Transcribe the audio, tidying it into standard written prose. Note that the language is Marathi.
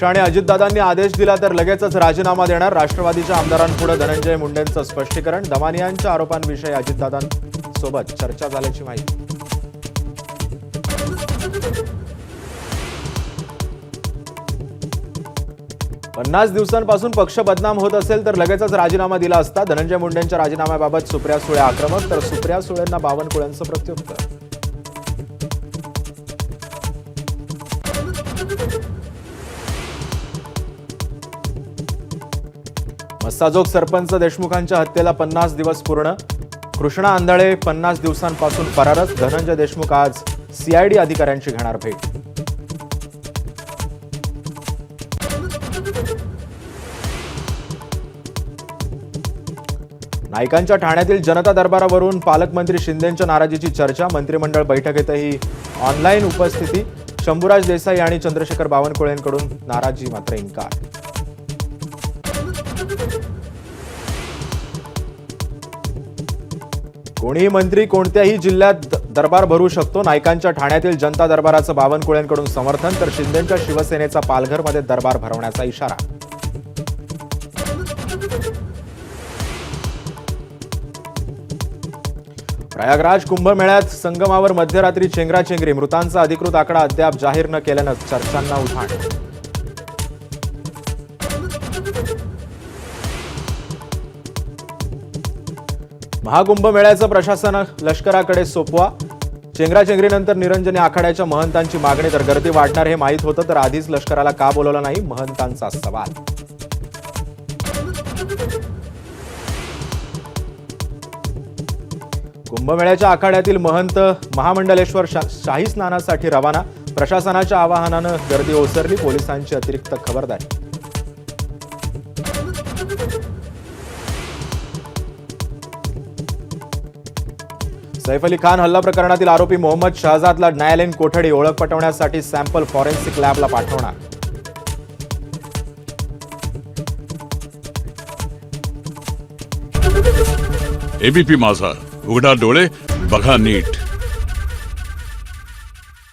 आणि अजितदादांनी आदेश दिला तर लगेचच राजीनामा देणार. राष्ट्रवादीच्या आमदारांपुढे धनंजय मुंडेंचं स्पष्टीकरण. दमानियांच्या आरोपांविषयी अजितदादांसोबत चर्चा झाल्याची माहिती. पन्नास दिवसांपासून पक्ष बदनाम होत असेल तर लगेचच राजीनामा दिला असता. धनंजय मुंडेंच्या राजीनाम्याबाबत सुप्रिया सुळे आक्रमक, तर सुप्रिया सुळेंना बावनकुळेंचं प्रत्युत्तर. मस्साजोग सरपंच देशमुखांच्या हत्येला 50 दिवस पूर्ण. कृष्णा आंधळे 50 दिवसांपासून फरारच. धनंजय देशमुख आज सीआयडी अधिकाऱ्यांची घेणार भेट. नाईकांच्या ठाण्यातील जनता दरबारावरून पालकमंत्री शिंदेंच्या नाराजीची चर्चा. मंत्रिमंडळ बैठकीतही ऑनलाईन उपस्थिती. शंभूराज देसाई आणि चंद्रशेखर बावनकुळेंकडून नाराजी मात्र इन्कार. कोणीही मंत्री कोणत्याही जिल्ह्यात दरबार भरू शकतो. नाईकांच्या ठाण्यातील जनता दरबाराचं बावनकुळेंकडून समर्थन, तर शिंदेंच्या शिवसेनेचा पालघरमध्ये दरबार भरवण्याचा इशारा. प्रयागराज कुंभमेळ्यात संगमावर मध्यरात्री चेंगराचेंगरी. मृतांचा अधिकृत आकडा अद्याप जाहीर न केल्यानं चर्चांना उधाण. महाकुंभमेळ्याचं प्रशासन लष्कराकडे सोपवा. चेंगराचेंगरीनंतर निरंजनी आखाड्याच्या महंतांची मागणी, तर गर्दी वाढणार हे माहीत होतं तर आधीच लष्कराला का बोलवलं नाही, महंतांचा सवाल. कुंभमेळ्याच्या आखाड्यातील महंत महामंडलेश्वर शाही स्नानासाठी रवाना. प्रशासनाच्या आवाहनानं गर्दी ओसरली. पोलिसांची अतिरिक्त खबरदारी. सैफ अली खान हल्ला प्रकरणातील आरोपी मोहम्मद शहजादला न्यायालयीन कोठडी. ओळख पटवण्यासाठी सॅम्पल फॉरेन्सिक लॅबला पाठवणार. एबीपी माझा, उघडा डोळे बघा नीट.